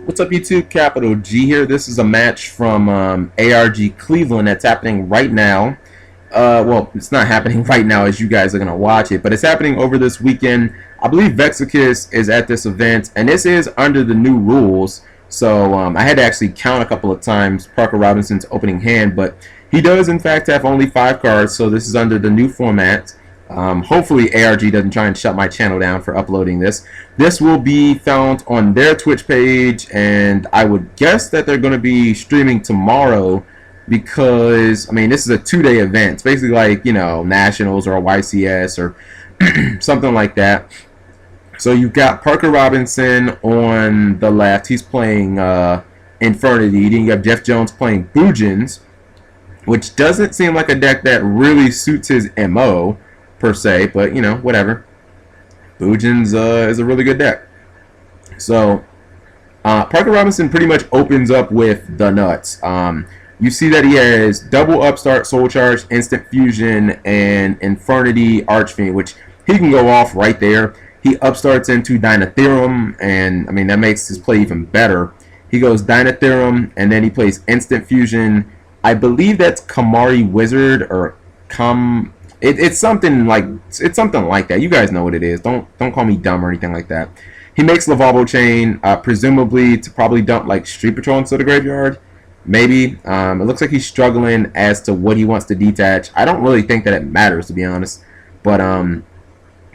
What's up, YouTube? Capital G here. This is a match from ARG Cleveland that's happening right now. Well, it's not happening right now as you guys are going to watch it, but it's happening over this weekend. I believe Vexicus is at this event, and this is under the new rules. So I had to actually count a couple of times Parker Robinson's opening hand, but he does, in fact, have only 5 cards, so this is under the new format. Hopefully ARG doesn't try and shut my channel down for uploading this. This will be found on their Twitch page, and I would guess that they're going to be streaming tomorrow because, I mean, this is a 2-day event. It's basically like, you know, Nationals or a YCS or something like that. So you've got Parker Robinson on the left. He's playing Infernity. Then you have Jeff Jones playing Bujins, which doesn't seem like a deck that really suits his MO per se, but you know, whatever. Bujin's is a really good deck. So Parker Robinson pretty much opens up with the nuts. You see that he has double upstart, soul charge, instant fusion, and Infernity Archfiend, which he can go off right there. He upstarts into Dynatherum, and I mean that makes his play even better. He goes Dynatherum, and then he plays instant fusion. I believe that's Kamari Wizard or It's something like that. You guys know what it is. Don't call me dumb or anything like that. He makes Lavabo Chain, presumably to probably dump like Street Patrol into the graveyard. Maybe. It looks like he's struggling as to what he wants to detach. I don't really think that it matters, to be honest. But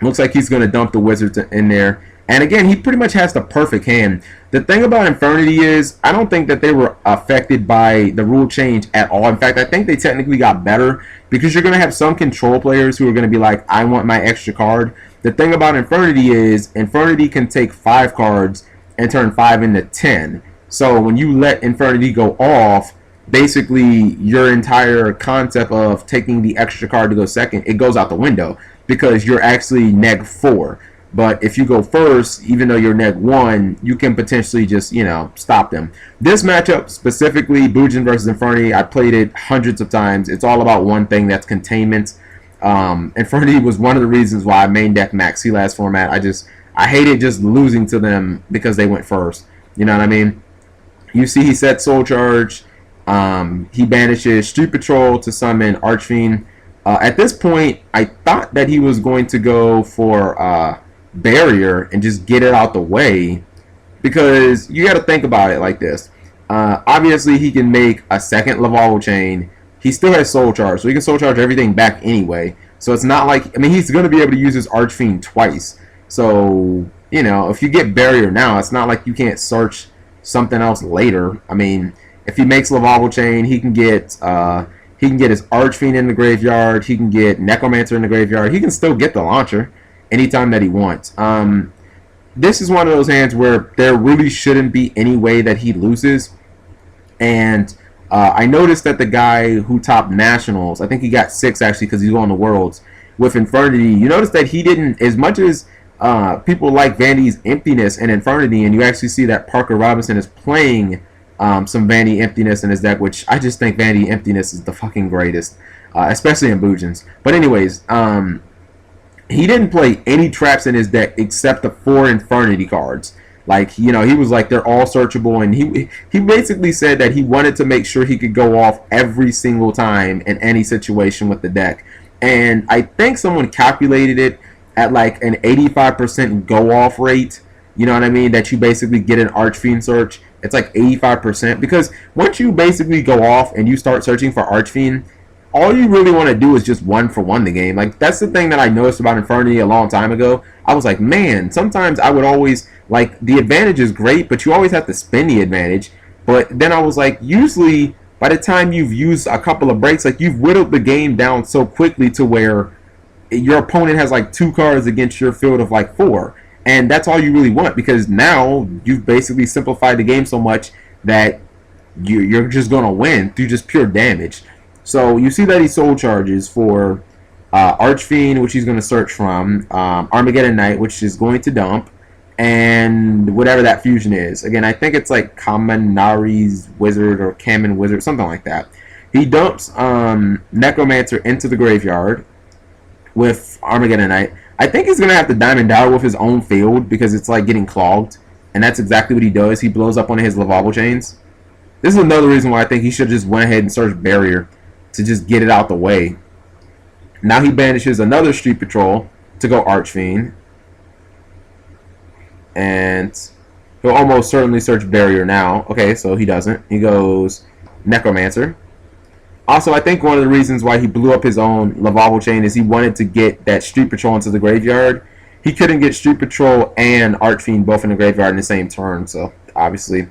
looks like he's going to dump the Wizards in there. And again, he pretty much has the perfect hand. The thing about Infernity is, I don't think that they were affected by the rule change at all. In fact, I think they technically got better because you're going to have some control players who are going to be like, I want my extra card. The thing about Infernity is, Infernity can take 5 cards and turn 5 into 10. So when you let Infernity go off, basically your entire concept of taking the extra card to go second, it goes out the window because you're actually neg 4. But if you go first, even though you're neg 1, you can potentially just, you know, stop them. This matchup specifically, Bujin versus Infernity, I played it hundreds of times. It's all about one thing, that's containment. Infernity was one of the reasons why I main deck Maxi last format. I hated just losing to them because they went first. You know what I mean? You see he sets Soul Charge. He banishes Street Patrol to summon Archfiend. At this point, I thought that he was going to go for Barrier and just get it out the way, because you got to think about it like this. Obviously he can make a second Lavabo Chain. He still has Soul Charge, so he can Soul Charge everything back anyway. So it's not like, I mean, he's going to be able to use his Archfiend twice. So, you know, if you get Barrier now, it's not like you can't search something else later. I mean, if he makes Lavabo Chain, he can get his Archfiend in the graveyard. He can get Necromancer in the graveyard. He can still get the launcher anytime that he wants. This is one of those hands where there really shouldn't be any way that he loses. And I noticed that the guy who topped Nationals, I think he got 6 actually because he's going to Worlds, with Infernity, you notice that he didn't, as much as people like Vandy's Emptiness and Infernity, and you actually see that Parker Robinson is playing some Vandy Emptiness in his deck, which I just think Vandy Emptiness is the fucking greatest, especially in Bujins. But anyways, he didn't play any traps in his deck except the 4 Infernity cards. Like, you know, he was like, they're all searchable, and he basically said that he wanted to make sure he could go off every single time in any situation with the deck. And I think someone calculated it at like an 85% go off rate. You know what I mean? That you basically get an Archfiend search. It's like 85%, because once you basically go off and you start searching for Archfiend, all you really want to do is just 1-for-1 the game. Like, that's the thing that I noticed about Infernity a long time ago. I was like, man, sometimes I would always, like, the advantage is great, but you always have to spend the advantage. But then I was like, usually by the time you've used a couple of breaks, like, you've whittled the game down so quickly to where your opponent has like 2 cards against your field of like 4. And that's all you really want, because now you've basically simplified the game so much that you're just going to win through just pure damage. So you see that he Soul Charges for Archfiend, which he's going to search from, Armageddon Knight, which is going to dump, and whatever that fusion is. Again, I think it's like Kaminari's Wizard or Kamen Wizard, something like that. He dumps Necromancer into the graveyard with Armageddon Knight. I think he's going to have to Diamond Dower with his own field because it's like getting clogged. and that's exactly what he does. He blows up one of his Lavabo chains. This is another reason why I think he should have just went ahead and searched Barrier to just get it out the way. Now he banishes another Street Patrol to go Archfiend. And he'll almost certainly search Barrier now. Okay, so he doesn't. He goes Necromancer. Also, I think one of the reasons why he blew up his own Lavabo chain is he wanted to get that Street Patrol into the graveyard. He couldn't get Street Patrol and Archfiend both in the graveyard in the same turn, so obviously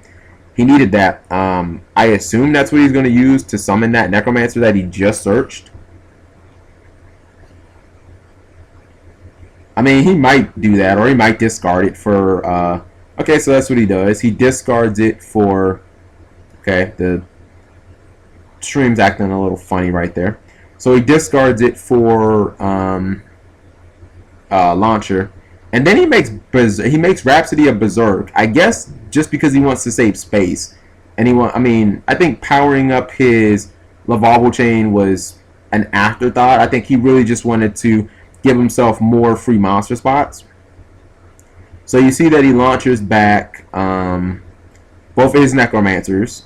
he needed that. I assume that's what he's going to use to summon that Necromancer that he just searched. I mean, he might do that, or he might discard it for... okay, so that's what he does. He discards it for... Okay, the stream's acting a little funny right there. So he discards it for Launcher. And then he makes Rhapsody a Berserk. I guess just because he wants to save space. And I think powering up his Lavabo chain was an afterthought. I think he really just wanted to give himself more free monster spots. So you see that he launches back both of his Necromancers.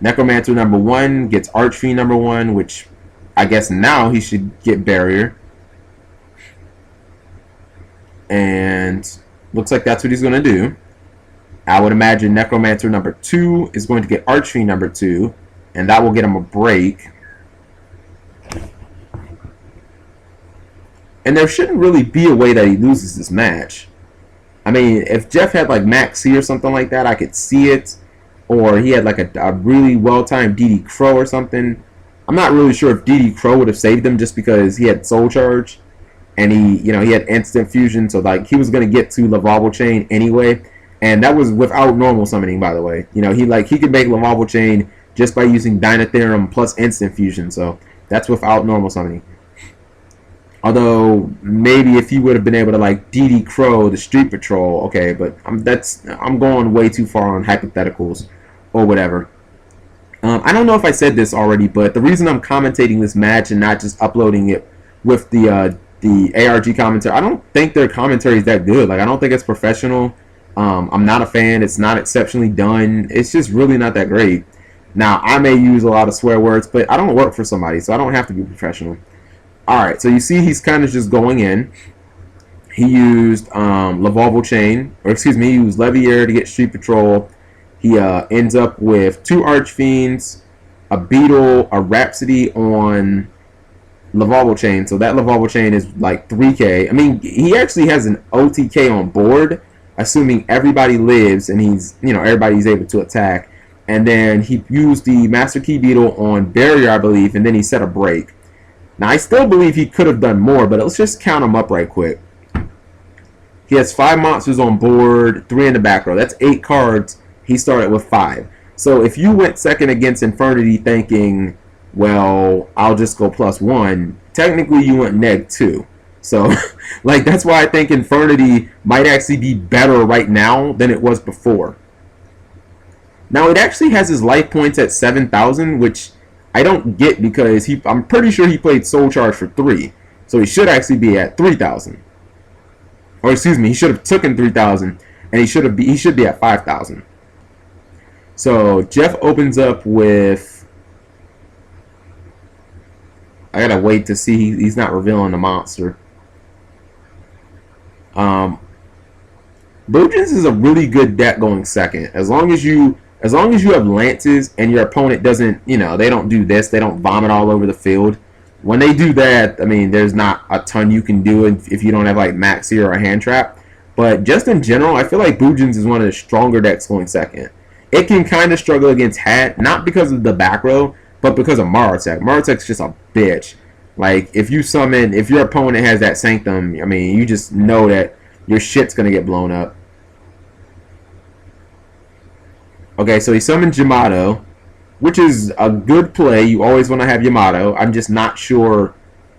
Necromancer number 1 gets Archfiend number 1, which I guess now he should get Barrier. And looks like that's what he's going to do. I would imagine Necromancer number 2 is going to get Archfiend number 2, and that will get him a break. And there shouldn't really be a way that he loses this match. I mean, if Jeff had like Max C or something like that, I could see it. Or he had like a really well-timed DD Crow or something. I'm not really sure if DD Crow would have saved him just because he had Soul Charge. And he had Instant Fusion. So like he was going to get to Lavabo Chain anyway. And that was without normal summoning, by the way. He could make Lavabo Chain just by using Dynatherum plus Instant Fusion. So that's without normal summoning. Although maybe if he would have been able to like DD Crow the Street Patrol, okay, but I'm going way too far on hypotheticals or whatever. I don't know if I said this already, but the reason I'm commentating this match and not just uploading it with the ARG commentary, I don't think their commentary is that good. Like, I don't think it's professional. I'm not a fan. It's not exceptionally done. It's just really not that great. Now, I may use a lot of swear words, but I don't work for somebody, so I don't have to be professional. Alright, so you see he's kind of just going in. He used Lavabo Chain, or excuse me, he used Leviair to get Street Patrol. He ends up with 2 Archfiends, a Beetle, a Rhapsody on Lavabo Chain. So that Lavabo Chain is like 3k. I mean, he actually has an OTK on board, assuming everybody lives and everybody's able to attack. And then he used the Master Key Beetle on Barrier, I believe, and then he set a break. Now, I still believe he could have done more, but let's just count them up right quick. He has 5 monsters on board, 3 in the back row. That's 8 cards. He started with 5. So if you went second against Infernity thinking, well, I'll just go +1, technically you went -2. So, like, that's why I think Infernity might actually be better right now than it was before. Now, it actually has his life points at 7,000, which I don't get because I'm pretty sure he played Soul Charge for 3. So he should actually be at 3,000. Or excuse me, he should have taken 3,000 and he should be at 5,000. So Jeff opens up with, I gotta wait to see, he's not revealing the monster. Bujin's is a really good deck going second. As long as you have Lances and your opponent doesn't, they don't do this, they don't vomit all over the field. When they do that, I mean, there's not a ton you can do if you don't have like Maxi or a hand trap. But just in general, I feel like Bujin's is one of the stronger decks going second. It can kind of struggle against Hat, not because of the back row, but because of Maratek. Maratek's just a bitch. Like, if your opponent has that Sanctum, I mean, you just know that your shit's going to get blown up. Okay, so he summoned Yamato, which is a good play. You always want to have Yamato. I'm just not sure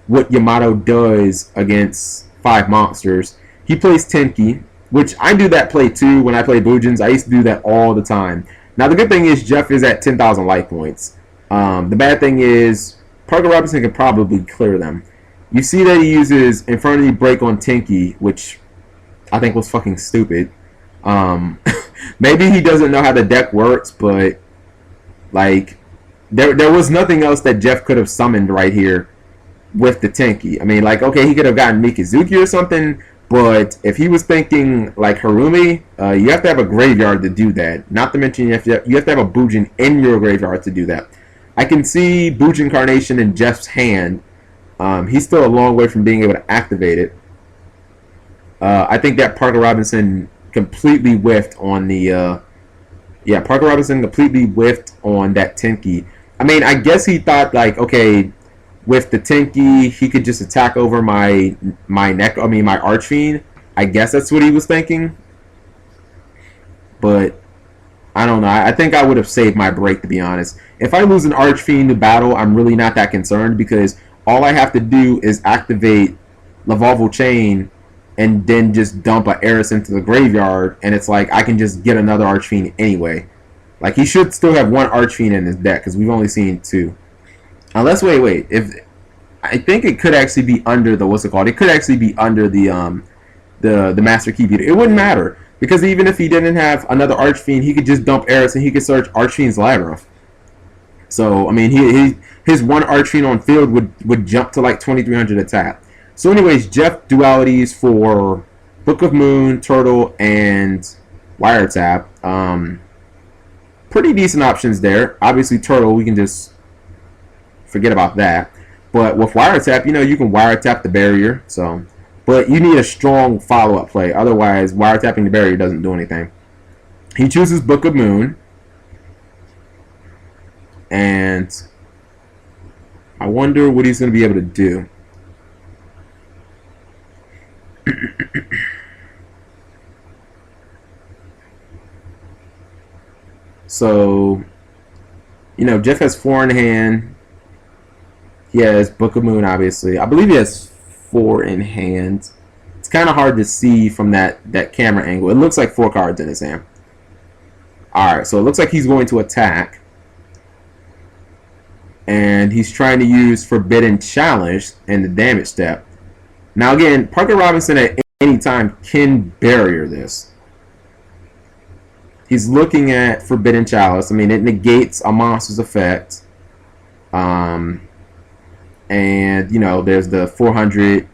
what Yamato does against 5 monsters. He plays Tenki, which I do that play too when I play Bujins. I used to do that all the time. Now, the good thing is Jeff is at 10,000 life points. The bad thing is Parker Robinson can probably clear them. You see that he uses Infernity Break on Tenki, which I think was fucking stupid. Um, maybe he doesn't know how the deck works, but like there was nothing else that Jeff could have summoned right here with the Tenki. I mean, like, okay, he could have gotten Mikazuki or something, but if he was thinking like Harumi, you have to have a graveyard to do that. Not to mention you have to have a Bujin in your graveyard to do that. I can see Bujin Carnation in Jeff's hand. He's still a long way from being able to activate it. I think that Parker Robinson completely whiffed on the Parker Robinson completely whiffed on that Tenki. I mean, I guess he thought like, okay, with the Tenki, he could just attack over my Archfiend. I guess that's what he was thinking. But I don't know. I think I would have saved my break, to be honest. If I lose an Archfiend to battle, I'm really not that concerned because all I have to do is activate Lavalval Chain and then just dump a Eris into the graveyard, and it's like I can just get another Archfiend anyway. Like, he should still have one Archfiend in his deck because we've only seen 2. Unless, wait. If I think it could actually be under the It could actually be under the Master Key Beater. It wouldn't matter because even if he didn't have another Archfiend, he could just dump Eris and he could search Archfiend's Labyrinth. So I mean, his one Archfiend on field would jump to like 2,300 attack. So, anyways, Jeff dualities for Book of Moon, Turtle, and Wiretap. Pretty decent options there. Obviously, Turtle, we can just forget about that. But with Wiretap, you can Wiretap the barrier. So, but you need a strong follow-up play. Otherwise, Wiretapping the barrier doesn't do anything. He chooses Book of Moon. And I wonder what he's going to be able to do. So, Jeff has 4 in hand. He has Book of Moon, obviously. I believe he has 4 in hand. It's kind of hard to see from that camera angle. It looks like 4 cards in his hand. Alright, so it looks like he's going to attack. And he's trying to use Forbidden Challenge in the damage step. Now again, Parker Robinson at any time can barrier this. He's looking at Forbidden Chalice. I mean, it negates a monster's effect. And, there's the 400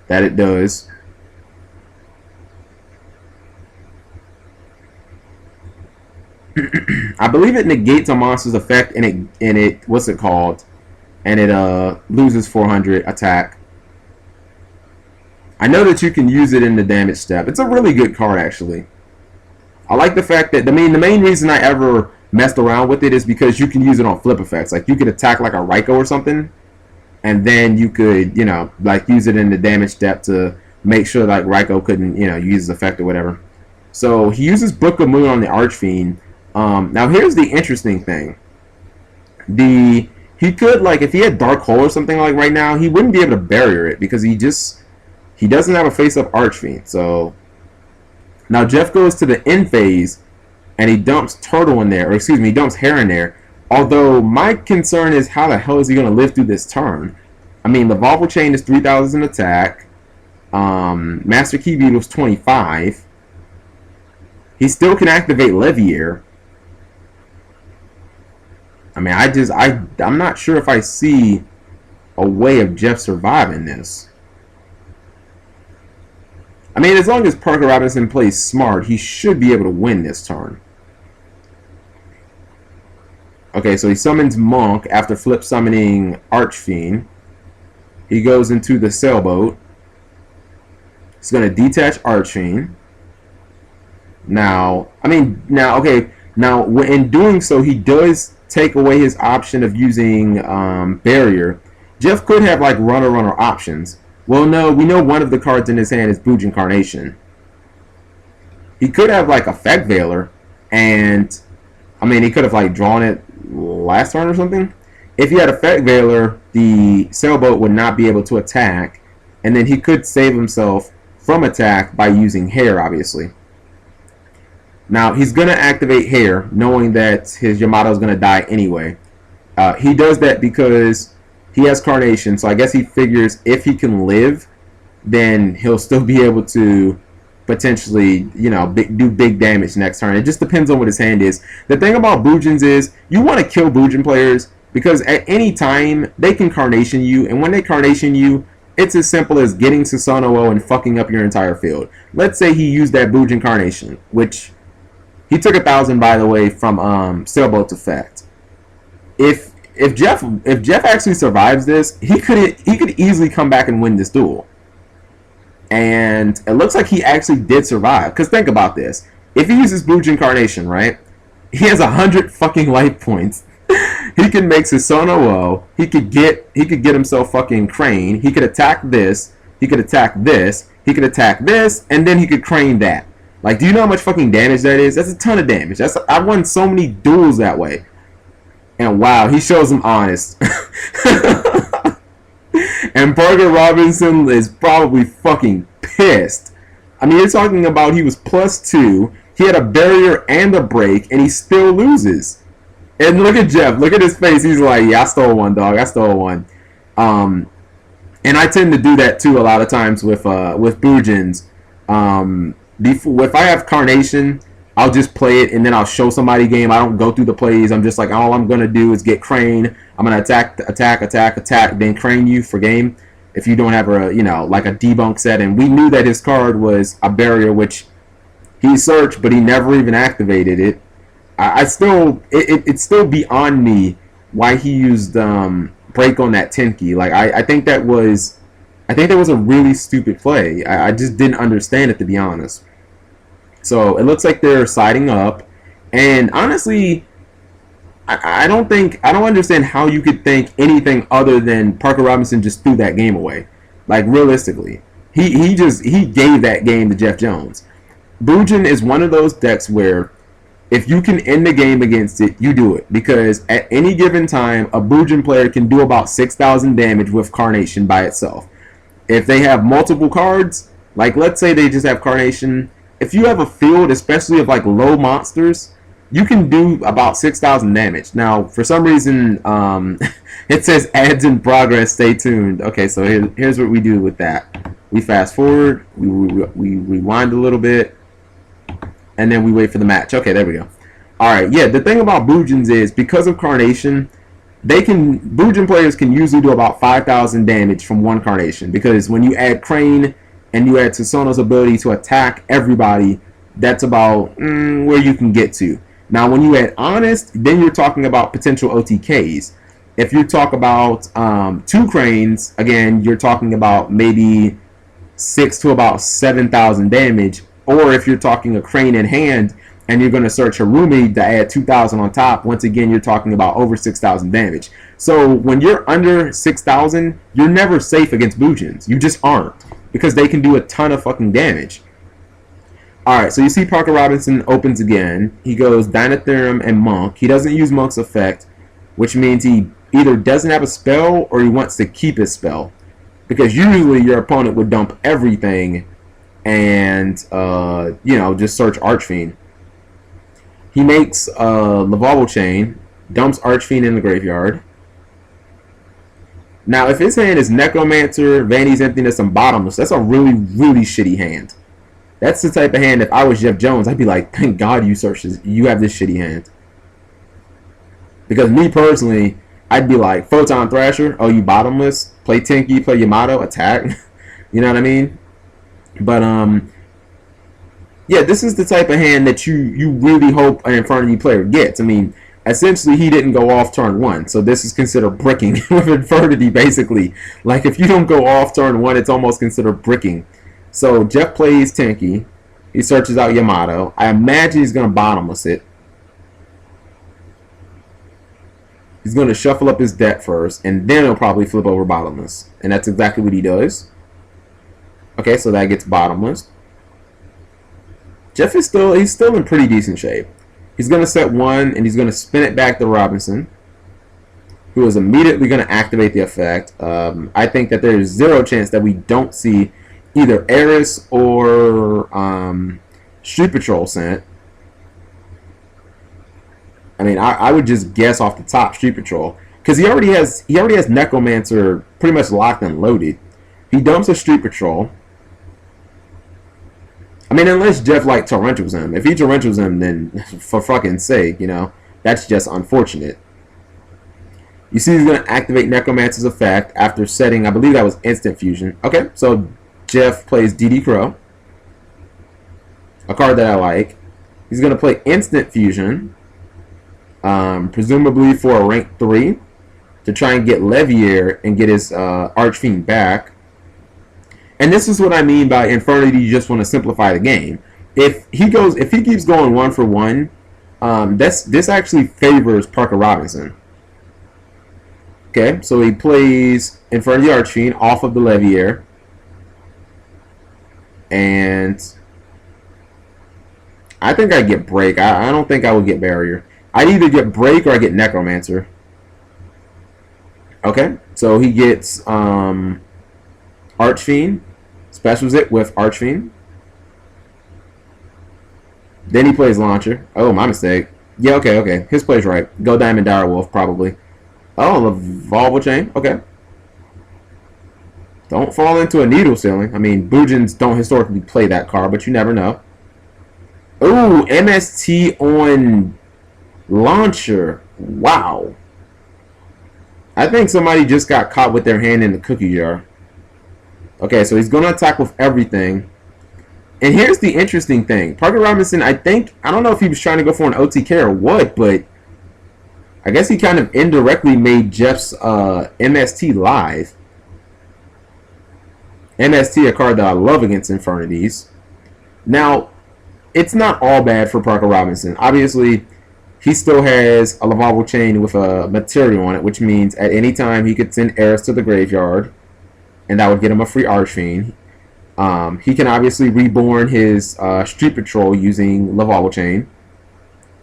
that it does. I believe it negates a monster's effect and it what's it called? And it loses 400 attack. I know that you can use it in the damage step. It's a really good card, actually. I like the fact that the main reason I ever messed around with it is because you can use it on flip effects. Like, you could attack like a Raikou or something, and then you could, like, use it in the damage step to make sure like Raikou couldn't, use his effect or whatever. So he uses Book of Moon on the Archfiend. Now here's the interesting thing. He could, like, if he had Dark Hole or something like right now, he wouldn't be able to barrier it because he doesn't have a face-up Archfiend. So now Jeff goes to the end phase and he dumps Turtle in there, or excuse me, he dumps Hare in there. Although my concern is how the hell is he going to live through this turn? I mean, the Lavalval Chain is 3,000 attack. Master Key Beater was 25. He still can activate Levier. I mean, I'm not sure if I see a way of Jeff surviving this. I mean, as long as Parker Robinson plays smart, he should be able to win this turn. Okay, so he summons Monk after flip summoning Archfiend. He goes into the Sailboat. He's going to detach Archfiend. Now, in doing so, he does take away his option of using Barrier. Jeff could have, like, runner options. Well, no, we know one of the cards in his hand is Bujin Carnation. He could have, like, Effect Veiler, and, he could have, like, drawn it last turn or something. If he had Effect Veiler, the Sailboat would not be able to attack, and then he could save himself from attack by using Hare, obviously. Now, he's going to activate Hare, knowing that his Yamato is going to die anyway. He does that because he has Carnation, so I guess he figures if he can live, then he'll still be able to potentially, you know, do big damage next turn. It just depends on what his hand is. The thing about Bujins is you want to kill Bujin players because at any time they can Carnation you, and when they Carnation you, it's as simple as getting Susanoo and fucking up your entire field. Let's say he used that Bujin Carnation, which he took 1,000 by the way from Sailboat's effect. If Jeff actually survives this, he could easily come back and win this duel. And it looks like he actually did survive. Because think about this. If he uses Bujin Carnation, right? He has 100 fucking life points. He can make Susanoo. He could get himself fucking Crane. He could attack this. He could attack this. He could attack this. And then he could Crane that. Like, do you know how much fucking damage that is? That's a ton of damage. I won so many duels that way. And wow, he shows him honest. And Parker Robinson is probably fucking pissed. I mean, you're talking about he was +2. He had a barrier and a break, and he still loses. And look at Jeff. Look at his face. He's like, yeah, I stole one, dog. I stole one. And I tend to do that, too, a lot of times with Bujins. If I have Carnation, I'll just play it, and then I'll show somebody game. I don't go through the plays. I'm just like, all I'm going to do is get Crane. I'm going to attack, then Crane you for game. If you don't have like a debunk set. And we knew that his card was a barrier, which he searched, but he never even activated it. It's still beyond me why he used break on that Tenki. Like, I think that was a really stupid play. I just didn't understand it, to be honest. So it looks like they're siding up, and honestly, I don't understand how you could think anything other than Parker Robinson just threw that game away. Like, realistically, he gave that game to Jeff Jones. Bujin is one of those decks where if you can end the game against it, you do it, because at any given time, a Bujin player can do about 6,000 damage with Carnation by itself. If they have multiple cards, like let's say they just have Carnation. If you have a field, especially of like low monsters, you can do about 6,000 damage. Now, for some reason, it says ads in progress. Stay tuned. Okay, so here's what we do with that. We fast forward, we rewind a little bit, and then we wait for the match. Okay, there we go. All right, yeah. The thing about Bujins is because of Carnation, Bujin players can usually do about 5,000 damage from one Carnation, because when you add Crane and you add Susanoo's ability to attack everybody, that's about where you can get to. Now, when you add Honest, then you're talking about potential OTKs. If you talk about 2 Cranes, again, you're talking about maybe 6 to about 7,000 damage. Or if you're talking a Crane in hand and you're going to search Harumi to add 2,000 on top, once again, you're talking about over 6,000 damage. So when you're under 6,000, you're never safe against Bujins. You just aren't, because they can do a ton of fucking damage. Alright, so you see Parker Robinson opens again. He goes Dynatherum and Monk. He doesn't use Monk's effect, which means he either doesn't have a spell or he wants to keep his spell. Because usually your opponent would dump everything and, just search Archfiend. He makes Lavalval Chain, dumps Archfiend in the graveyard. Now, if his hand is Necromancer, Vanity's Emptiness, and Bottomless, that's a really, really shitty hand. That's the type of hand, if I was Jeff Jones, I'd be like, thank God you have this shitty hand. Because me personally, I'd be like, Photon Thrasher, oh, you Bottomless, play Tenki, play Yamato, attack. You know what I mean? But, yeah, this is the type of hand that you really hope an Infernity player gets. I mean, essentially, he didn't go off turn 1, so this is considered bricking with Infernity, basically. Like, if you don't go off turn 1, it's almost considered bricking. So, Jeff plays Tenki. He searches out Yamato. I imagine he's going to Bottomless it. He's going to shuffle up his deck first, and then he'll probably flip over Bottomless. And that's exactly what he does. Okay, so that gets Bottomless. Jeff is still in pretty decent shape. He's going to set 1, and he's going to spin it back to Robinson, who is immediately going to activate the effect. I think that there is 0 chance that we don't see either Eris or Street Patrol sent. I mean, I would just guess off the top Street Patrol, because he already has Necromancer pretty much locked and loaded. He dumps a Street Patrol. I mean, unless Jeff like torrentials him. If he torrentials him, then for fucking sake, you know, that's just unfortunate. You see he's going to activate Necromancer's effect after setting, I believe that was Instant Fusion. Okay, so Jeff plays DD Crow, a card that I like. He's going to play Instant Fusion, presumably for a rank 3, to try and get Levier and get his Archfiend back. And this is what I mean by Infernity. You just want to simplify the game. If he keeps going 1 for 1, this actually favors Parker Robinson. Okay, so he plays Infernity Archfiend off of the Levier, and I think I get Break. I don't think I would get Barrier. I'd either get Break or I get Necromancer. Okay, so he gets Archfiend, specials it with Archfiend. Then he plays Launcher. Oh, my mistake. Yeah, okay. His play's right. Go Diamond Direwolf, probably. Oh, the Volvo Chain. Okay. Don't fall into a needle ceiling. I mean, Bujins don't historically play that card, but you never know. Ooh, MST on Launcher. Wow. I think somebody just got caught with their hand in the cookie jar. Okay, so he's going to attack with everything. And here's the interesting thing. Parker Robinson, I don't know if he was trying to go for an OTK or what, but I guess he kind of indirectly made Jeff's MST live. MST, a card that I love against Infernities. Now, it's not all bad for Parker Robinson. Obviously, he still has a Lavalval Chain with a material on it, which means at any time he could send Eris to the graveyard, and that would get him a free Archfiend. He can obviously reborn his Street Patrol using Lavalval Chain.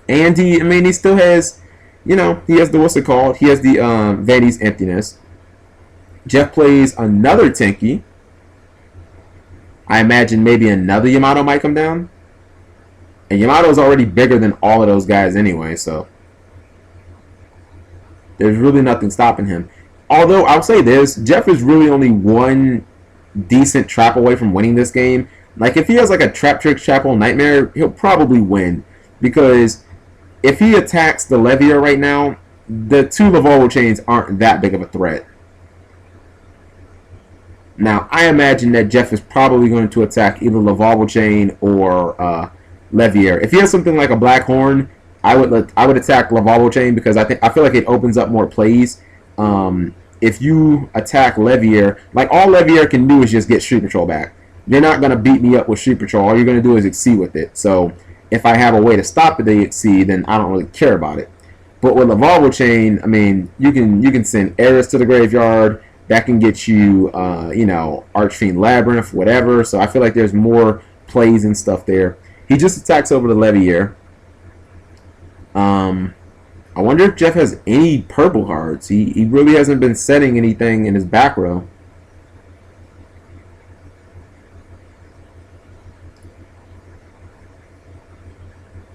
And he still has, he has the, what's it called? He has the Vanny's Emptiness. Jeff plays another Tenki. I imagine maybe another Yamato might come down. And Yamato is already bigger than all of those guys anyway, so there's really nothing stopping him. Although, I'll say this, Jeff is really only one decent trap away from winning this game. Like, if he has like a Trap Trick Chapel Nightmare, he'll probably win. Because if he attacks the Levier right now, the 2 Lavalval Chains aren't that big of a threat. Now, I imagine that Jeff is probably going to attack either Lavalval Chain or Levier. If he has something like a Black Horn, I would attack Lavalval Chain because I feel like it opens up more plays. If you attack Levier, like all Levier can do is just get Street Patrol back. You're not going to beat me up with Street Patrol. All you're going to do is exceed with it. So if I have a way to stop the exceed, then I don't really care about it. But with Lavalval Chain, I mean, you can send Eris to the graveyard. That can get you, Archfiend Labyrinth, whatever. So I feel like there's more plays and stuff there. He just attacks over the Levier. I wonder if Jeff has any purple cards. He really hasn't been setting anything in his back row.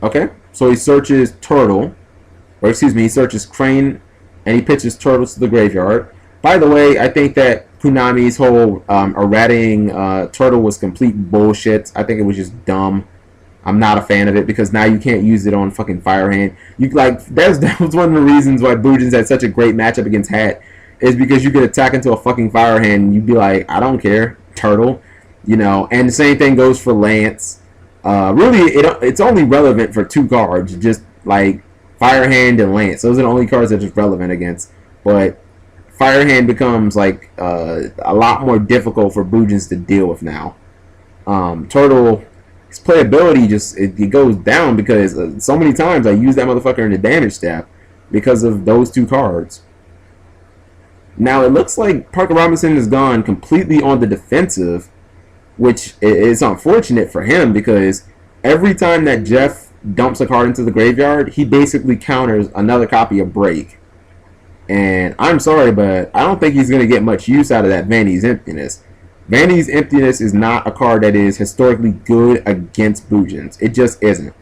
Okay, so he searches Turtle. Or excuse me, he searches Crane, and he pitches Turtles to the graveyard. By the way, I think that Konami's whole errating Turtle was complete bullshit. I think it was just dumb. I'm not a fan of it because now you can't use it on fucking Firehand. That was one of the reasons why Bujins had such a great matchup against Hat, is because you could attack into a fucking Firehand and you'd be like, I don't care, Turtle, And the same thing goes for Lance. Really, it's only relevant for 2 cards, just like Firehand and Lance. Those are the only cards that it's relevant against. But Firehand becomes like a lot more difficult for Bujins to deal with now. Turtle, his playability it goes down because so many times I use that motherfucker in the damage step because of those 2 cards. Now it looks like Parker Robinson has gone completely on the defensive, which is unfortunate for him because every time that Jeff dumps a card into the graveyard, he basically counters another copy of Break. And I'm sorry, but I don't think he's going to get much use out of that Vanny's Emptiness. Vanny's Emptiness is not a card that is historically good against Bujins. It just isn't.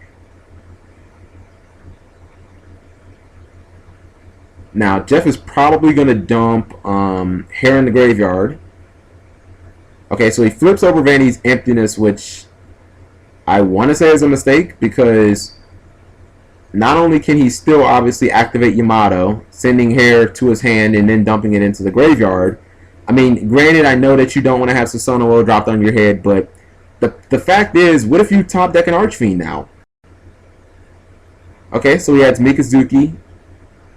Now, Jeff is probably going to dump Hair in the graveyard. Okay, so he flips over Vanny's Emptiness, which I want to say is a mistake because not only can he still obviously activate Yamato, sending hair to his hand and then dumping it into the graveyard. I mean, granted, I know that you don't want to have Susanoo dropped on your head, but the fact is, what if you top deck an Archfiend now? Okay, so he has Mikazuki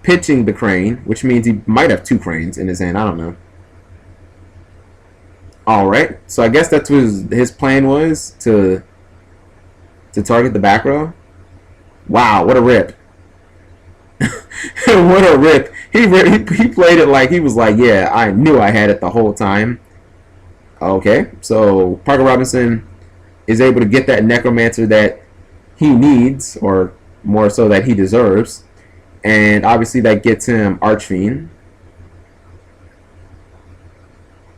pitching the Crane, which means he might have 2 Cranes in his hand. I don't know. Alright, so I guess that's what his plan was, to target the back row. Wow, what a rip. What a rip. He played it like he was like, yeah, I knew I had it the whole time. Okay, so Parker Robinson is able to get that Necromancer that he needs, or more so that he deserves. And obviously that gets him Archfiend.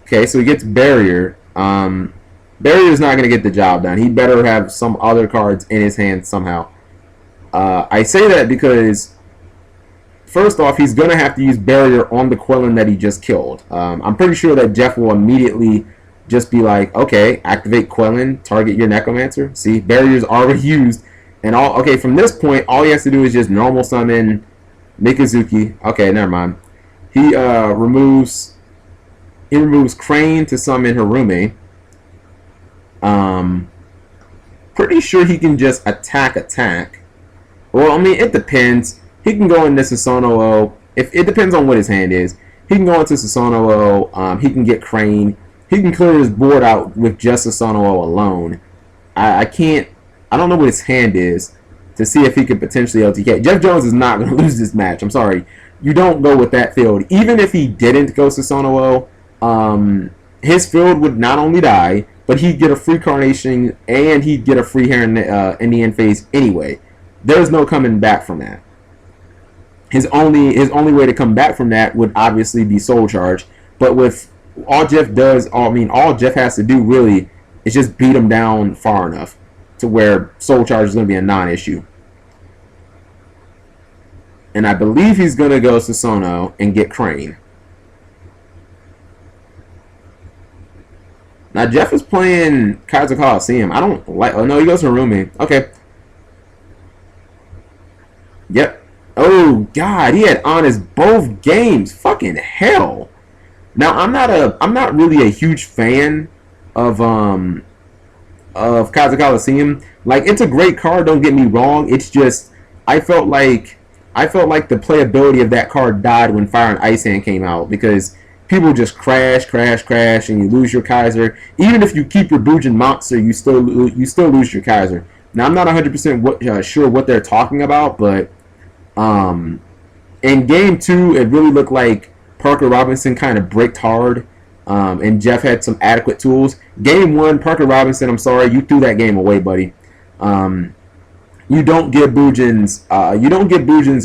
Okay, so he gets Barrier. Barrier's not going to get the job done. He better have some other cards in his hand somehow. I say that because, first off, he's going to have to use Barrier on the Quillen that he just killed. I'm pretty sure that Jeff will immediately just be like, okay, activate Quillen, target your Necromancer. See, Barrier's already used. And okay, from this point, all he has to do is just normal summon Mikazuki. Okay, never mind. He removes Crane to summon Harume. Pretty sure he can just attack. Well, I mean, it depends. He can go into Susanoo. If it depends on what his hand is. He can go into Susanoo. He can get Crane. He can clear his board out with just Susanoo alone. I don't know what his hand is to see if he could potentially LTK. Jeff Jones is not going to lose this match. I'm sorry. You don't go with that field. Even if he didn't go Susanoo, his field would not only die, but he'd get a free Carnation and he'd get a free hair in the end phase anyway. There's no coming back from that. His only way to come back from that would obviously be Soul Charge. But with all Jeff has to do really is just beat him down far enough to where Soul Charge is going to be a non-issue. And I believe he's going to go Susanoo and get Crane. Now Jeff is playing Kaiser Coliseum. I don't like. Oh no, he goes to Rumi. Okay. Yep. Oh God, he had honest both games. Fucking hell. Now I'm not really a huge fan of Kaiser Coliseum. Like, it's a great card, don't get me wrong. It's just I felt like the playability of that card died when Fire and Ice Hand came out, because people just crash, and you lose your Kaiser. Even if you keep your Bujin monster, you still lose your Kaiser. Now I'm not 100% sure what they're talking about, but in game 2, it really looked like Parker Robinson kind of bricked hard, and Jeff had some adequate tools. Game 1, Parker Robinson, I'm sorry, you threw that game away, buddy. You don't give Bujin's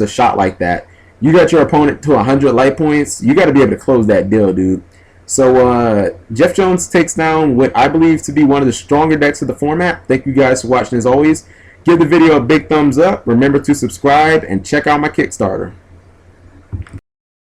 a shot like that. You got your opponent to 100 light points. You got to be able to close that deal, dude. So Jeff Jones takes down what I believe to be one of the stronger decks of the format. Thank you guys for watching as always. Give the video a big thumbs up. Remember to subscribe and check out my Kickstarter.